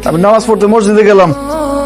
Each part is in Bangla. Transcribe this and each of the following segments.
আমি নামাজ পড়তে মসজিদে গেলাম,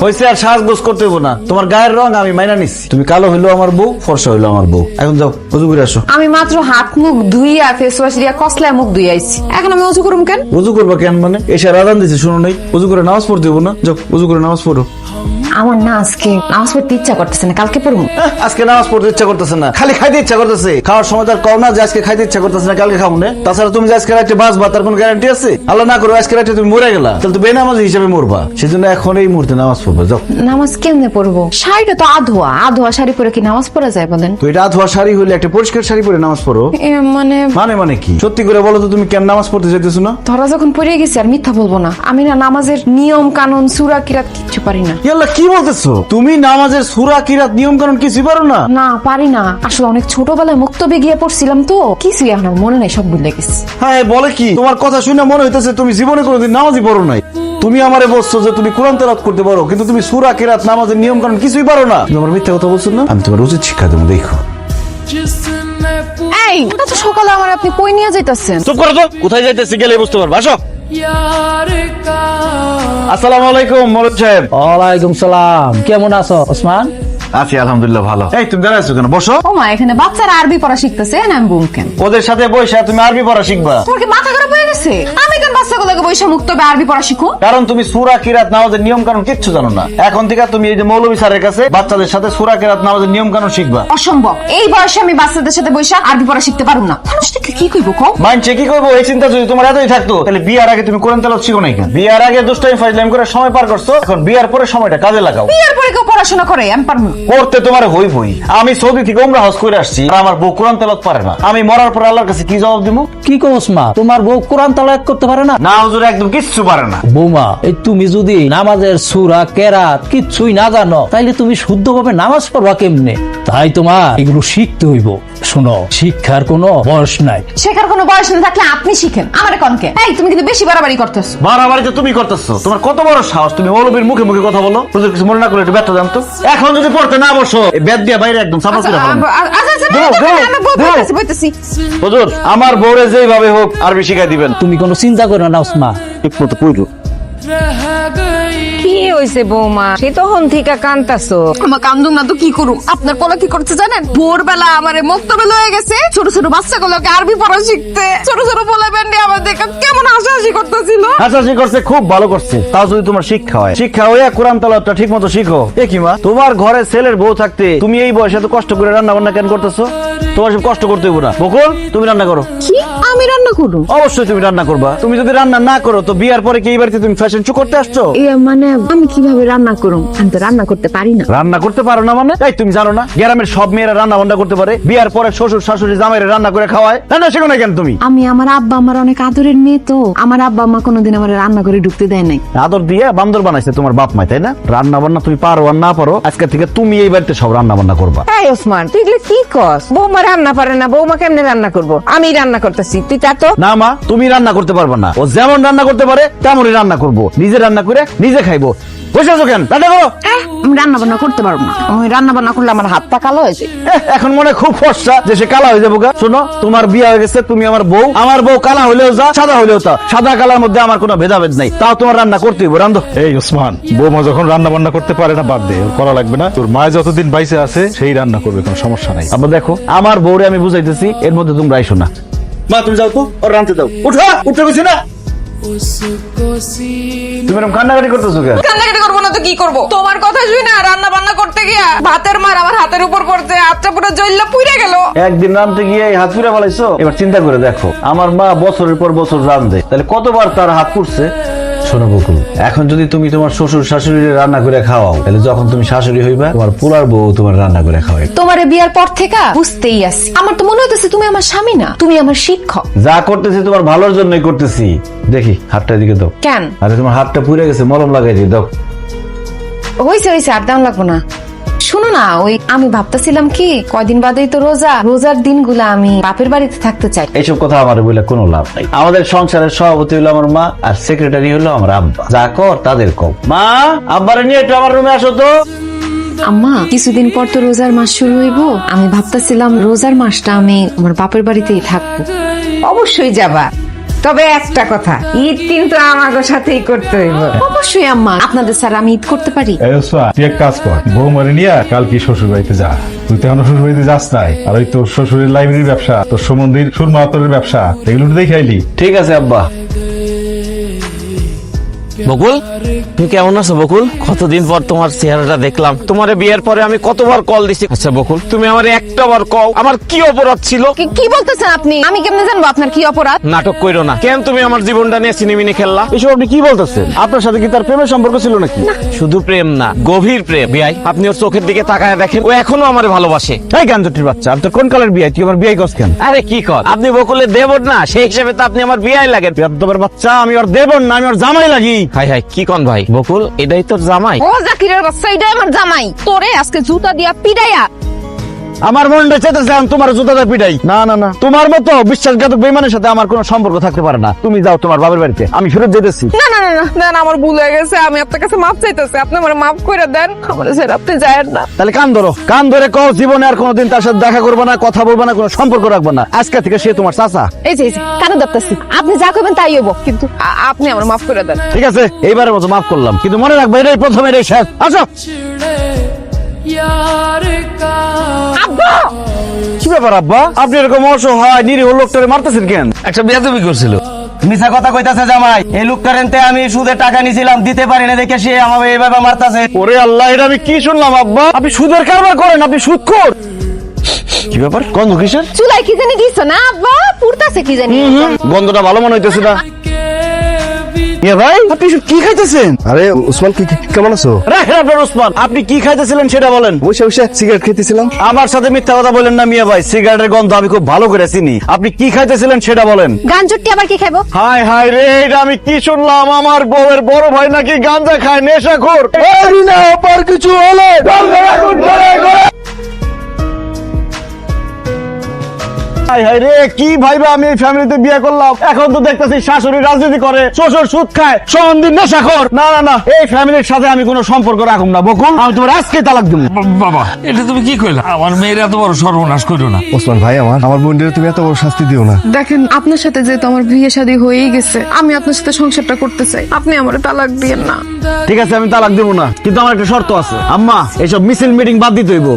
হয়েছে আর সাজগোজ করতে হইব না। তোমার গায়ের রং আমি মাইনা নিচ্ছি, তুমি কালো হইলো আমার বউ, ফর্সা হইলো আমার বউ। এখন যাও উজু করে আসো। আমি মাত্র হাত মুখ ধুইয়া ফেস ওয়াশ দিয়া কসলায় মুখ ধুই আইছি, এখন আমি উজু করুম কেন? উজু করবা কেন মানে? এসে রাজান দিছে শুনো নাই? উজু করে নামাজ পড়তে হইব না? যাও উজু করে নামাজ পড়ো। আমার না আজকে নামাজ পড়তে ইচ্ছা করতেছে না, কালকে পড়বো। আজকে নামাজ পড়তে ইচ্ছা করতেছে না, খালি খাইতে ইচ্ছা করতেছে। খাওয়ার সময় তার কও না যে আজকে খাইতে ইচ্ছা করতেছে না, কালকে খাবো না। তাছাড়া তুমি যে আজকে রাতে বাঁচবা তার কোনো গ্যারান্টি আছে? আল্লাহ না করো আজকে রাতে তুমি মরে গেলা, তাহলে তো বেনামাজি হিসেবে মরবা। সেজন্য এখন এই মুহূর্তে নামাজ পড়বা, যাও। নামাজ কেমনে পড়বো? শাড়িটা তো আধোয়া, আধোয়া শাড়ি পরে কি নামাজ পড়া যায় বলেন? তো এটা ধোয়া শাড়ি হইলে একটা পরিষ্কার শাড়ি পরে নামাজ পড়ো। মানে মানে কি সত্যি করে বলো তো, তুমি কেন নামাজ পড়তে যাইতেছো না? ধরা যখন পড়ে গেছি আর মিথ্যা বলবো না। আমি না নামাজের নিয়ম কানুন সূরা কিরাত কিচ্ছু পারি না। ইয়াল্লাহ, কি বলতেছো তুমি? নামাজের সূরা কিরাত নিয়ম কানুন কিছুই পারো না? না পারি না, আসলে অনেক ছোটবেলায় মুক্তবে গিয়ে পড়ছিলাম তো, কিছুই এখন আর মনে নাই, সব ভুলে গেছি। হ্যাঁ বলে কি? তোমার কথা শুনে মনে হইতেছে তুমি জীবনে কোনোদিন নামাজই পড়ো নাই। তুমি আমারে বলছো যে তুমি কোরআন তেলাওয়াত করতে পারো, কিন্তু তুমি সূরা কিরাত নামাজের নিয়ম কানুন কিছুই পারো না। তুমি আমার মিথ্যা কথা বলছো না? আমি তোমার উচিত শিক্ষা দেবো, দেখো। এই এত সকালে আমার আপনি কই নিয়ে যাইতাছেন? চুপ করো তো, কোথায় যাইতেছি গেলে বুঝতে পারবো। আসো। আসসালামু আলাইকুম মৌলভী সাহেব। ওয়ালাইকুম সালাম, কেমন আছো ওসমান? আছি আলহামদুলিল্লাহ ভালো। এই তুমি দাঁড়াইছো কেন? বসো। ও মা, এখানে বাচ্চারা আরবি পড়া শিখতেছে, না আমি বুম কেন? ওদের সাথে বসে তুমি আরবি পড়া শিখবা? তোমার কি মাথা খারাপ হয়ে গেছে? আমি কেন বাচ্চাগুলোকে বইসা মুক্তবে আরবি পড়া শিখো? কারণ তুমি সূরা কিরাত নামাজের নিয়ম কানুন কিচ্ছু জানো না। এখন থেকে তুমি এই যে মৌলভী স্যারের কাছে বাচ্চাদের সাথে সূরা কিরাত নামাজের নিয়ম কানুন শিখবা। অসম্ভব, এই বয়সে আমি বাচ্চাদের সাথে বইসা আরবি পড়া শিখতে পারবো না। মানুষটাকে কি কইবো কও? মানছে কি করবো এই চিন্তা যদি তোমার এতই থাকতো, তাহলে বিয়ার আগে তুমি কোরআন তেলাওয়াত শিখো নাই কেন? বিয়ার আগে দুষ্টাইম ফাজলামি করে সময় পার করছো, এখন বিয়ার পরে সময়টা কাজে লাগাও। বিয়ের পরে কেউ পড়াশোনা করে? আমি পারবো না। করতে তোমার হইবই। আমি সৌদি থেকে উমরা হজ করে আসছি, আর আমার বউ কোরআন তেলাওয়াত পারে না। আমি মরার পর আল্লাহর কাছে কি জবাব দিব? কি কো ওসমান, তোমার বউ কোরআন তেলাওয়াত করতে পারে না? না হুজুর, একদম কিচ্ছু পারে না। বৌমা, এই তুমি যদি নামাজের সূরা কেরাত কিচ্ছুই না জানো, তাইলে তুমি শুদ্ধভাবে নামাজ পড়বা কেমনে? তাই তোমার এগুলো শিখতে হইব। শোনো, শিক্ষার কোনো বয়স নাই। শেখার কোনো বয়স না থাকলে আপনি শিখেন, আমারে কনকে? এই তুমি কিন্তু বেশি বাড়াবাড়ি করতেছো। বাড়াবাড়ি তো তুমি করতেছো। তোমার কত বড় সাহস, তুমি মৌলবীর মুখে মুখে কথা বলো। হুজুর কিছু মনে না করে একটু ব্যর্থ জানতো। এখন যদি পড়তে না বসো, এই বেদ দিয়ে বাইরে একদম সাফা করে ফেলাম। হুজুর আমার বউরে যেভাবে হোক আরবি শিখাই দিবেন। তুমি কোনো চিন্তা করো না ওসমান। ঠিক মতো পড়ো। কি হইছে বৌমা, সে তখন থেকে কান্তাছো? আমার কান্দুম না তো কি করুম? আপনার পোলা কি করছে জানেন? ভোরবেলা আমারে মুক্তবে লয়ে গেছে ছোট ছোট বাচ্চাগুলোকে আরবি পড়া শিখতে। ছোট ছোট পোলা ব্যান্ডে আমার দেখে কেমন হাসাহাসি করতেছিল। হাসাহাসি করছে, খুব ভালো করছে। তাও যদি তোমার শিক্ষা হয়, শিক্ষা হইয়া কোরআন তেলাওয়াতটা ঠিক মতো শিখো। এ কি মা, তোমার ঘরে ছেলের বউ থাকতে তুমি এই বয়সে এত কষ্ট করে রান্না বান্না কেন করতেছো? তোমার সব কষ্ট করতে হইব না। বকুল তুমি রান্না করো। কি আমি রান্না করুম? অবশ্যই তুমি রান্না করবা। তুমি যদি রান্না না করো তো বিয়ার পরে কি এই বাড়িতে তুমি ফ্যাশন শো করতে আসছো? মানে আমি কিভাবে রান্না করুম? আমি তো রান্না করতে পারি না। রান্না করতে পারো না মানে? এই তুমি জানো না গ্রামের সব মেয়েরা রান্না বান্না করতে পারে? বিয়ার পরে শ্বশুর শাশুড়ি জামাইরে রান্না করে খাওয়ায়, রান্না শেখো না কেন তুমি? আমি আমার আব্বা আমার অনেক আদরের মেয়ে তো, আমার আব্বা আম্মা কোনোদিন আমার রান্না করে ঢুকতে দেয় নাই। আদর দিয়ে বান্দর বানাইছে তোমার বাপ মাই, তাই না? রান্না বান্না তুমি পারো আর না পারো, আজকে থেকে তুমি এই বাড়িতে সব রান্না বান্না করবা। এই ওসমান, তুই এগুলো কি কস? বৌমা রান্না পারে না, বৌমা কেমনে রান্না করবো? আমি রান্না করতেছি, তুই তা তো। না মা, তুমি রান্না করতে পারবে না। ও যেমন রান্না করতে পারে তেমনই রান্না করবো, নিজে রান্না করে নিজে খাইবো। বসে আছো কেন? রান্না করো। আমি রান্না বান্না করতে পারবো না। আমি রান্না বান্না করলে আমার হাত পা কালো হয়ে যায়। এখন মনে খুব ফর্সা যে সে কালা হয়ে যাবো গা। শোনো, তোমার বিয়ে হয়ে গেছে, তুমি আমার বউ। আমার বউ কালা হইলেও যা, সাদা হইলেও তা। সাদা কালার মধ্যে আমার কোনো ভেদাভেদ নাই। তাও তোমার রান্না করতে হইব, রান্ধো। এই ওসমান, বৌমা যখন রান্না বান্না করতে পারে না বাদ দে, ওর করা লাগবে না। তোর মা যতদিন বাইসে আছে সেই রান্না করবে, কোনো সমস্যা নাই। আবার দেখো, আমার বউরে আমি বুঝাইতেছি, এর মধ্যে তোমরা আইসো না। মা তুমি যাও তো, ওর রাঁধতে দাও। উঠো, উঠতে গেছি না। তুমি এরকম কান্নাকাটি করতেছো কেন? কান্নাকাটি করবো না তো কি করবো? তোমার কথা শুই না, রান্না বান্না করতে গিয়া ভাতের মার আমার হাতের উপর পড়ছে, হাতটা পুরো জ্বললা পুড়ে গেল। একদিন রাঁধতে গিয়ে এই হাত পুড়ে ফেলাইছো। এবার চিন্তা করে দেখো, আমার মা বছরের পর বছর রাঁধে, তাহলে কতবার তার হাত পুড়ছে। শোনো বকুল, এখন যদি তুমি তোমার শ্বশুর শাশুড়ি রান্না করে খাওয়াও, তাহলে যখন তুমি শাশুড়ি হইবা, তোমার পোলার বউ তোমার রান্না করে খাওয়াই। তোমারে বিয়ার পর থেকে বুঝতেই আছি, আমার তো মনে হইতেছে তুমি আমার স্বামী না, তুমি আমার শিক্ষক। যা করতেছি তোমার ভালোর জন্যই করতেছি। দেখি হাতটা এদিকে দাও। কেন? আরে তোমার হাতটা পুড়ে গেছে, মলম লাগাই দিয়ে দাও। হইছে আর দাম লাগবো না। শুনো না, ওই আমি ভাবতেছিলাম কি, কয়দিন বাদেই তো রোজা, রোজার দিনগুলা আমি বাপের বাড়িতে থাকতে চাই। এইসব কথা আমার বলে কোনো লাভ নাই। আমাদের সংসারের সভাপতি হলো আমার মা, আর সেক্রেটারি হলো আমার আব্বা। যা কর তাদের কম। মা, আব্বারে নিয়ে একটু আমার রুমে আসো তো। আম্মা, কিছুদিন পর তো রোজার মাস শুরু হইব, আমি ভাবতেছিলাম রোজার মাসটা আমি আমার বাপের বাড়িতেই থাকবো। অবশ্যই যাবা। তবে একটা কথা, ঈদ কিন্তু আমাদের সাথেই করতে হইব। অবশ্যই আম্মা, আপনাদের স্যার আমি ঈদ করতে পারি। তুই এক কাজ কর, বৌমারে নিয়ে কাল কি শ্বশুর বাড়িতে যা। তুই তো এখনো শ্বশুর বাড়িতে যাস নাই, আর ওই তোর শ্বশুরের লাইব্রেরির ব্যবসা, তোর সমন্দির সুরমা আতরের ব্যবসা, এগুলো দেখে আইলি। ঠিক আছে আব্বা। বকুল, তুমি কেমন আছো বকুল? কতদিন পর তোমার চেহারাটা দেখলাম। তোমার বিয়ের পরে আমি কতবার কল দিছি। আচ্ছা বকুল, তুমি আমার একটা বার কও আমার কি অপরাধ ছিল? কি বলতেছেন আপনি? আমি কেমনে জানবো আপনার কি অপরাধ? নাটক কইরো না। কেন তুমি আমার জীবনটা নিয়ে সিনেমিনি খেললা? এসব আপনি কি বলতেছেন? আপনার সাথে কি তার প্রেমের সম্পর্ক ছিল নাকি? শুধু প্রেম না, গভীর প্রেম। বিয়াই, আপনি ওর চোখের দিকে তাকায় দেখেন, ও এখনো আমার ভালোবাসে। এই গাঞ্জটির বাচ্চা, আমি তোর কোন কালের বিয়ে? তুই আমার বিয়ে করছ কেন? আরে কি কর, আপনি বকুলের দেবর না, সেই হিসেবে তো আপনি আমার বিয়াই লাগেন। বেয়াদবের বাচ্চা, আমি ওর দেবর না, আমি ওর জামাই লাগি। হাই হাই, কি কন ভাই? বকুল, এটাই তোর জামাই? ও জাকিরের বাচ্চা, এটাই আমার জামাই। তোরে আজকে জুতা দিয়া পিডাইয়া আমার মনটা চাইতেছে আমি তোমার জুতাটা পিটাই। না না না, তোমার মতো বিশ্বাসঘাতক বেঈমানের সাথে আমার কোনো সম্পর্ক থাকতে পারে না। তুমি যাও তোমার বাবার বাড়িতে, আমি ফেরত যেতেছি। না না না না, দেন, আমার ভুল হয়ে গেছে। আমি আপনার কাছে মাপ চাইতেছি, আপনি আমার মাফ করে দেন। আমার স্যার, আপনি যায়েন না। তাহলে কান ধরো, কান ধরে কও জীবনে আর কোনোদিন তার সাথে দেখা করবো না, কথা বলবো না, কোনো সম্পর্ক রাখবো না। আজকে থেকে সে তোমার চাচা। এই যে কেন ধরতেছি? আপনি যা করবেন তাই হইব। কিন্তু আপনি আমার মাফ করে দেন। ঠিক আছে, এইবারের মতো মাফ করলাম, কিন্তু মনে রাখবে এটাই প্রথম, এটাই শেষ। আসো। আব্বা, কি ব্যাপার আব্বা? আপনি এরকম অসহায় নিরীহ লোকটারে মারতেছেন কেন? একটা বেয়াদবি করছিল। মিছা কথা কইতাছে জামাই। এই লোকটার এনতে আমি সুদে টাকা নিছিলাম, দিতে পারি না দেখে সে আমাকে এইভাবে মারতাছে। ওরে আল্লাহ, এটা আমি কি শুনলাম আব্বা? আপনি সুদের কারবার করেন, আপনি সুদখোর। কি ব্যাপার, গন্ধ কিসের? চুলাই কি জানি দিছো না আব্বা? পুড়তাছে কি জানি। গন্ধটা ভালো মনে হইতেছে না। ইয়া ভাই, আপনি এসব কি খাইতেছেন? আরে উসমান, কেমন আছো? রাখেন আপনার ওসমান, আপনি কি খাইতেছিলেন সেটা বলেন। বসে বসে সিগারেট খেতেছিলাম। আমার সাথে মিথ্যা কথা বলেন না মিয়া ভাই, সিগারেটের গন্ধ আমি খুব ভালো করে চিনি। আপনি কি খাইতেছিলেন সেটা বলেন। গাঞ্জটি আবার কি খাইবো? হাই হাই রে, এটা আমি কি শুনলাম? আমার বউয়ের বড় ভাই নাকি গাঁজা খায়, নেশাখোর। না আবার কিছু হলে হাই হাই রে, কি ভাইবা আমি এই ফ্যামিলিতে বিয়ে করলাম? এখন তো দেখতেছি শাশুড়ি রাজনীতি করে, শ্বশুর সুদ খায়, সম্বন্ধী নেশাখোর। না না না, এই ফ্যামিলির সাথে আমি কোনো সম্পর্ক রাখুম না বকুল। আমি তোমার আজকে তালাক দেবো। বাবা, এটা তুমি কি কইলা? আমার মেয়ের এত বড় সর্বনাশ করো না। ওসমান ভাই, আমার বোনদের তুমি এত বড় শাস্তি দিও না। দেখেন, আপনার সাথে যেহেতু আমার বিয়ে শাদী হয়েই গেছে, আমি আপনার সাথে সংসারটা করতে চাই। আপনি আমার তালাক দিয়েন না। ঠিক আছে, আমি তালাক দেবো না, কিন্তু আমার একটা শর্ত আছে। আম্মা, এইসব মিছিল মিটিং বাদ দিতে হইব।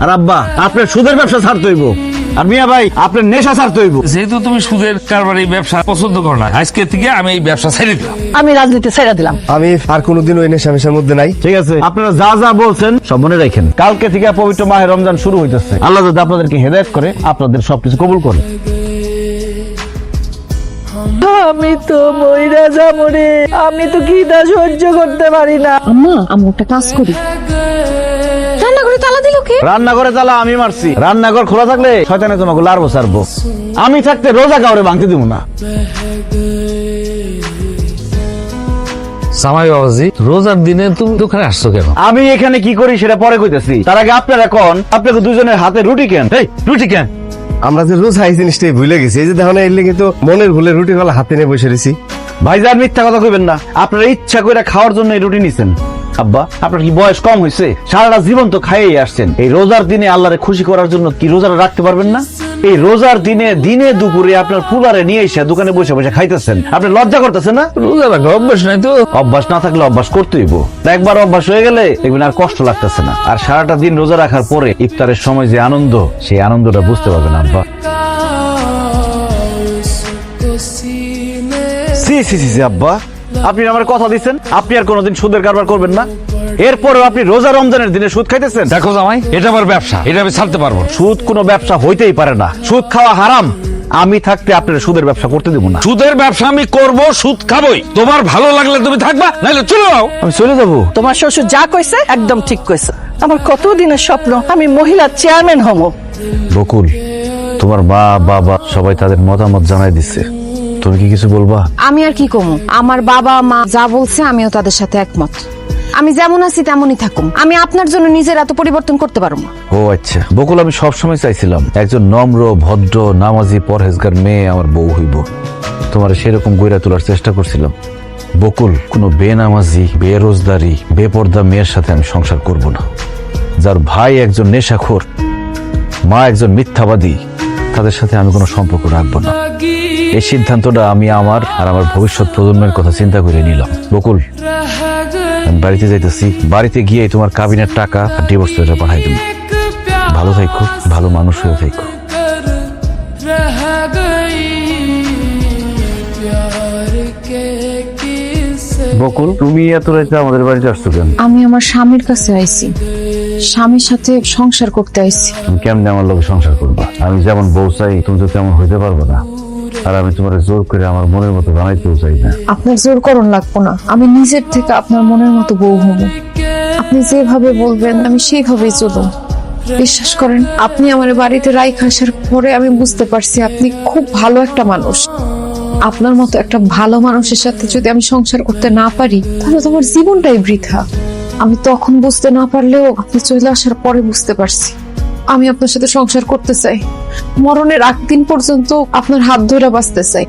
আর আব্বা, আপনার সুদের ব্যবসা ছাড়তে হইব। আর মিয়া ভাই, আপনার নেশা ছাড়তে হইব। যেহেতু তুমি সুদের কারবারি ব্যবসা পছন্দ করো না, আজকে থেকে আমি এই ব্যবসা ছেড়ে দিলাম। আমি রাজনীতি ছেড়ে দিলাম। আমি আর কোনোদিন ওই নেশামেশার মধ্যে নাই। ঠিক আছে, আপনারা যা যা বলছেন সব মনে রাখেন। কালকে থেকে পবিত্র মাহে রমজান শুরু হইতেছে। আল্লাহ যদি আপনাদেরকে হেদায়েত করে, আপনাদের সবকিছু কবুল করে। আমি তো মইরা যাবো রে, আমি তো খিদা সহ্য করতে পারি না। আম্মা, আমি একটা কাজ করি। রান্নাঘরে তালা দিল কে? রান্নাঘরে তালা আমি মারছি। রান্নাঘর খোলা থাকলে শয়তানে তোমাকে লাড়বো ছাড়বো। আমি থাকতে রোজা কাউরে ভাঙতে দিব না। জামাই বাবাজি, রোজার দিনে তুমি দোকানে আসছো কেন? আমি এখানে কি করি সেটা পরে কইতেছি। তার আগে আপনারা কোন, আপনাকে দুজনের হাতে রুটি কেন? এই রুটি কেন? আমরা যে রোজ হাই জিনিসটাই ভুলে গেছি। এই যে দেখো না, এর লেগে তো মনের ভুলে রুটি গলা হাতে নিয়ে বসে রয়েছি। ভাইজান, মিথ্যা কথা কইবেন না। আপনারা ইচ্ছা করে খাওয়ার জন্য এই রুটি নিছেন। আব্বা, আপনার কি বয়স কম হয়েছে? সারাটা জীবন তো খাইয়েই আসছেন। এই রোজার দিনে আল্লাহরে খুশি করার জন্য কি রোজাটা রাখতে পারবেন না? এই রোজার দিনে দিনে দুপুরে আপনার পুলারে নিয়ে এসে দোকানে বসে বসে খাইতেছেন। আপনি লজ্জা করতেছেন না? রোজা রাখা অভ্যাস নাই তো। অভ্যাস না থাকলে অভ্যাস করতেই হইব। একবার অভ্যাস হয়ে গেলে দেখবেন আর কষ্ট লাগতেছে না। আর সারাটা দিন রোজা রাখার পরে ইফতারের সময় যে আনন্দ, সেই আনন্দটা বুঝতে পারবেন আব্বা। সি সি সি সি, আব্বা, আপনি আমার কথা দিচ্ছেন আপনি আর কোনোদিন সুদের কারবার করবেন না। এরপরেও আপনি রোজা রমজানের দিনে সুদ খাইতেছেন। দেখো জামাই, এটা আমার ব্যবসা, এটা আমি ছাড়তে পারবো না। সুদ কোনো ব্যবসা হইতেই পারে না। সুদ খাওয়া হারাম। আমি থাকতে আপনার সুদের ব্যবসা করতে দেবো না। সুদের ব্যবসা আমি করব, সুদ খাবই। তোমার ভালো লাগলে তুমি থাকবা, নাহলে চলে যাও। আমি চলে যাবো। তোমার শ্বশুর যা কইছে একদম ঠিক কইছে। আমার কতদিনের স্বপ্ন আমি মহিলা চেয়ারম্যান হব। বকুল, তোমার মা বাবা সবাই তাদের মতামত জানাই দিচ্ছে। তুমি কি কিছু বলবা? আমি আর কি কমু? আমার বাবা মা যা বলছে আমিও তাদের সাথে একমত। আমি যেমন আছি তেমনই থাকুম। আমি আপনার জন্য নিজের এত পরিবর্তন করতে পারবো না। ও আচ্ছা বকুল, আমি সবসময় চাইছিলাম একজন নম্র ভদ্র নামাজি পরহেজগার মেয়ে আমার বউ হইব। তোমার সেরকম গইরা তোলার চেষ্টা করছিলাম। বকুল, কোনো বেনামাজি বেরোজগারি বেপর্দা মেয়ের সাথে আমি সংসার করব না। যার ভাই একজন নেশাখোর, মা একজন মিথ্যাবাদী, তাদের সাথে আমি কোনো সম্পর্ক রাখবো না। এই সিদ্ধান্তটা আমি আমার আর আমার ভবিষ্যৎ প্রজন্মের কথা চিন্তা করে নিলাম। বকুল, আমি বাড়িতে যাইতেছি, বাড়িতে গিয়ে তোমার কাবিনের টাকা আর ডিভোর্স লেটার পাঠাই দেবো। ভালো থাকো, ভালো মানুষ হয়ে থাকো। বকুল, তুমি এত রাতে আমাদের বাড়িতে আসছো কেন? আমি আমার স্বামীর কাছে আইছি, স্বামীর সাথে সংসার করতে আইছি। তুমি কেমনে আমার লোকে সংসার করবা? আমি যেমন বউ চাই তুমি তো তেমন হইতে পারবো না, আর আমি তোমার জোর করে আমার মনের মতো বানাইতেও চাই না। আপনার জোর করণ লাগবো না, আমি নিজের থেকে আপনার মনের মতো বউ হবো। আপনি যেভাবে বলবেন আমি সেইভাবেই চলব। বিশ্বাস করেন, আপনি আমার বাড়িতে রাইখা আসার পরে আমি বুঝতে পারছি আপনি খুব ভালো একটা মানুষ। আপনার মতো একটা ভালো মানুষের সাথে যদি আমি সংসার করতে না পারি তাহলে তো আমার জীবনটাই বৃথা। আমি তখন বুঝতে না পারলেও আপনি চলে আসার পরে বুঝতে পারছি আমি আপনার সাথে সংসার করতে চাই। মরণের আগ দিন পর্যন্ত আপনার হাত ধরে বাঁচতে চাই।